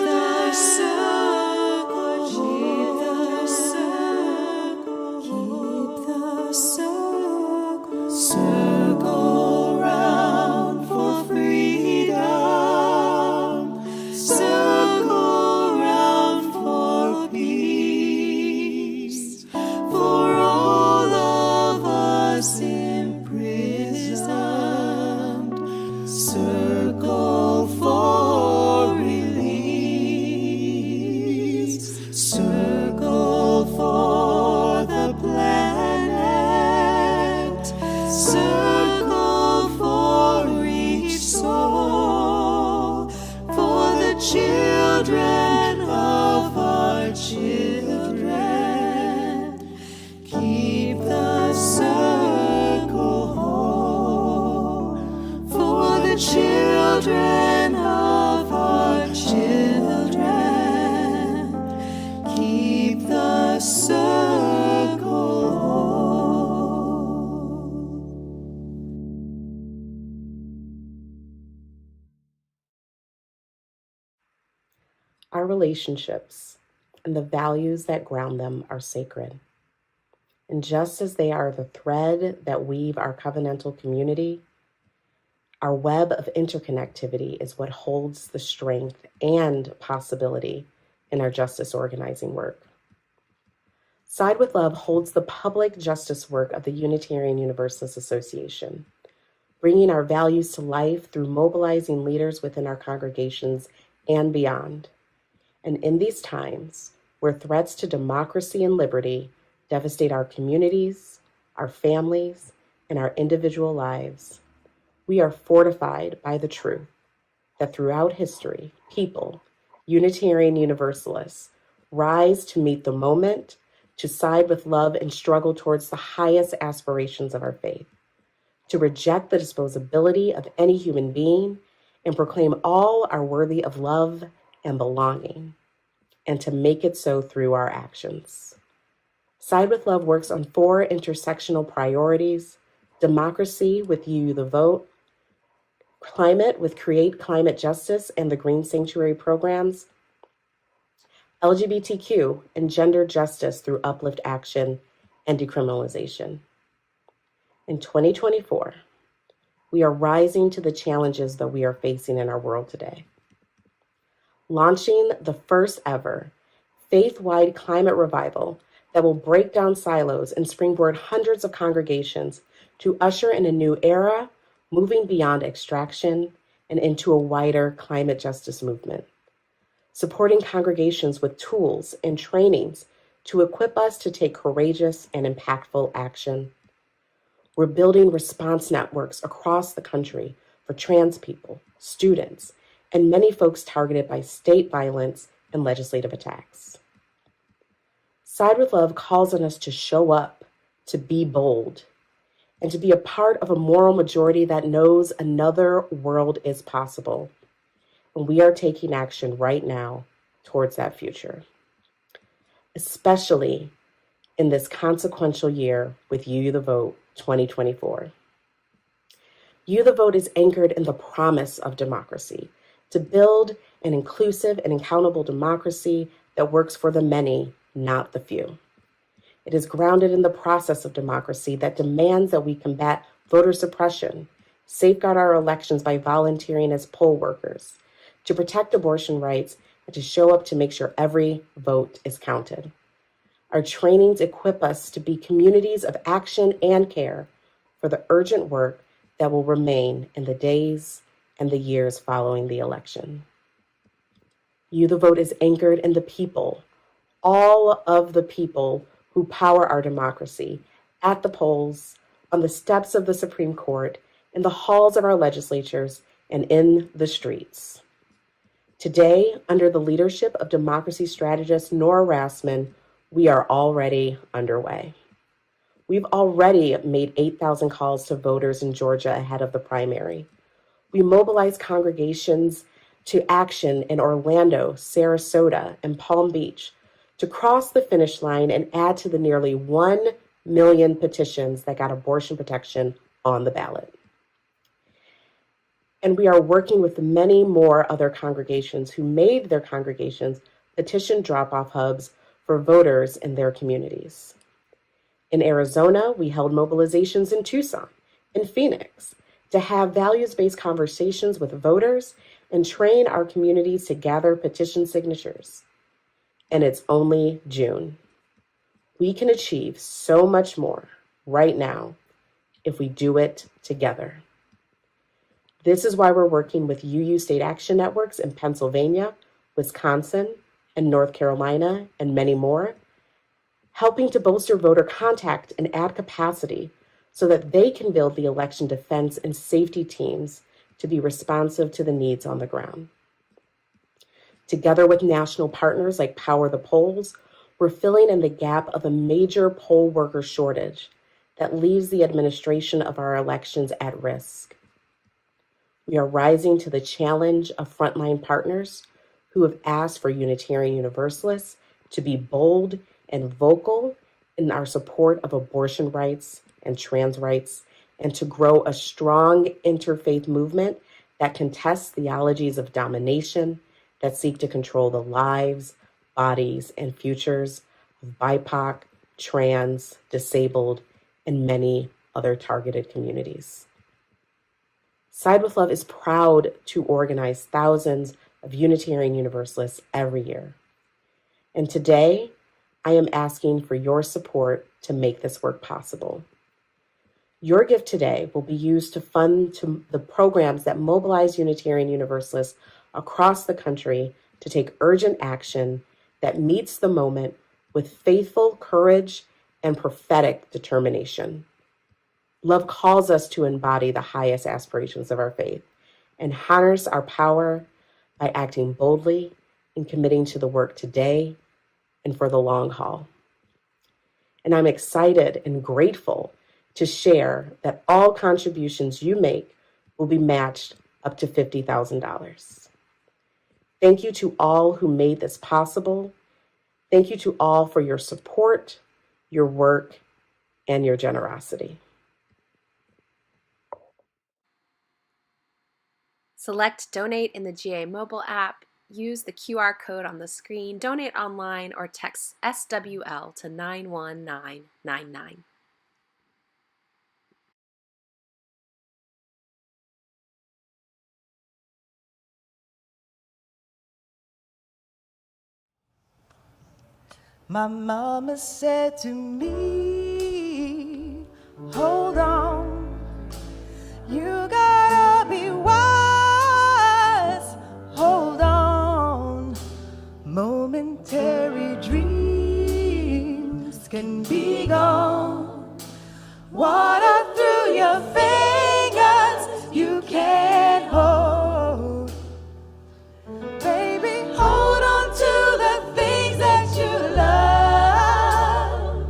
Circle round for freedom. Circle round for peace. For all of us imprisoned. Circle for release. Circle for the planet. Circle for each soul. For the children of our children. Keep the circle whole. For the children of our children. Keep the circle whole. Our relationships and the values that ground them are sacred. And just as they are the thread that weave our covenantal community, our web of interconnectivity is what holds the strength and possibility in our justice organizing work. Side with Love holds the public justice work of the Unitarian Universalist Association, bringing our values to life through mobilizing leaders within our congregations and beyond. And in these times, where threats to democracy and liberty devastate our communities, our families, and our individual lives, we are fortified by the truth that throughout history, people, Unitarian Universalists, rise to meet the moment, to side with love and struggle towards the highest aspirations of our faith, to reject the disposability of any human being and proclaim all are worthy of love and belonging, and to make it so through our actions. Side with Love works on 4 intersectional priorities: democracy with You, the Vote, climate with Create Climate Justice and the Green Sanctuary programs, LGBTQ and gender justice through Uplift Action and decriminalization. In 2024, we are rising to the challenges that we are facing in our world today. Launching the first ever faith-wide climate revival that will break down silos and springboard hundreds of congregations to usher in a new era, moving beyond extraction and into a wider climate justice movement. Supporting congregations with tools and trainings to equip us to take courageous and impactful action. We're building response networks across the country for trans people, students, and many folks targeted by state violence and legislative attacks. Side with Love calls on us to show up, to be bold, and to be a part of a moral majority that knows another world is possible. And we are taking action right now towards that future, especially in this consequential year with You, the Vote 2024. You, the Vote is anchored in the promise of democracy, to build an inclusive and accountable democracy that works for the many, not the few. It is grounded in the process of democracy that demands that we combat voter suppression, safeguard our elections by volunteering as poll workers, to protect abortion rights, and to show up to make sure every vote is counted. Our trainings equip us to be communities of action and care for the urgent work that will remain in the days and the years following the election. You, the Vote, is anchored in the people, all of the people who power our democracy, at the polls, on the steps of the Supreme Court, in the halls of our legislatures, and in the streets. Today, under the leadership of democracy strategist Nora Rassman, we are already underway. We've already made 8,000 calls to voters in Georgia ahead of the primary. We mobilized congregations to action in Orlando, Sarasota, and Palm Beach to cross the finish line and add to the nearly 1 million petitions that got abortion protection on the ballot. And we are working with many more other congregations who made their congregations petition drop-off hubs for voters in their communities. In Arizona, we held mobilizations in Tucson and Phoenix to have values-based conversations with voters and train our communities to gather petition signatures. And it's only June. We can achieve so much more right now if we do it together. This is why we're working with UU state action networks in Pennsylvania, Wisconsin, and North Carolina, and many more, helping to bolster voter contact and add capacity so that they can build the election defense and safety teams to be responsive to the needs on the ground. Together with national partners like Power the Polls, we're filling in the gap of a major poll worker shortage that leaves the administration of our elections at risk. We are rising to the challenge of frontline partners who have asked for Unitarian Universalists to be bold and vocal in our support of abortion rights and trans rights, and to grow a strong interfaith movement that contests theologies of domination that seek to control the lives, bodies, and futures of BIPOC, trans, disabled, and many other targeted communities. Side with Love is proud to organize thousands of Unitarian Universalists every year. And today, I am asking for your support to make this work possible. Your gift today will be used to fund the programs that mobilize Unitarian Universalists across the country to take urgent action that meets the moment with faithful courage and prophetic determination. Love calls us to embody the highest aspirations of our faith and harness our power by acting boldly and committing to the work today and for the long haul. And I'm excited and grateful to share that all contributions you make will be matched up to $50,000. Thank you to all who made this possible. Thank you to all for your support, your work, and your generosity. Select Donate in the GA mobile app, use the QR code on the screen, donate online, or text SWL to 91999. My mama said to me, hold on, you gotta be wise, hold on. Momentary dreams can be gone. Water through your fingers you can't hold. Baby, hold on to the things that you love.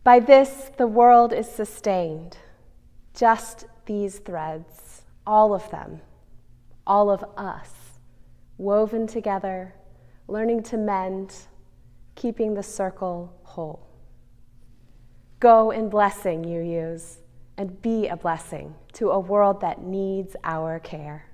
By this, the world is sustained. Just these threads, all of them, all of us, woven together, learning to mend, keeping the circle whole. Go in blessing, UUs, and be a blessing to a world that needs our care.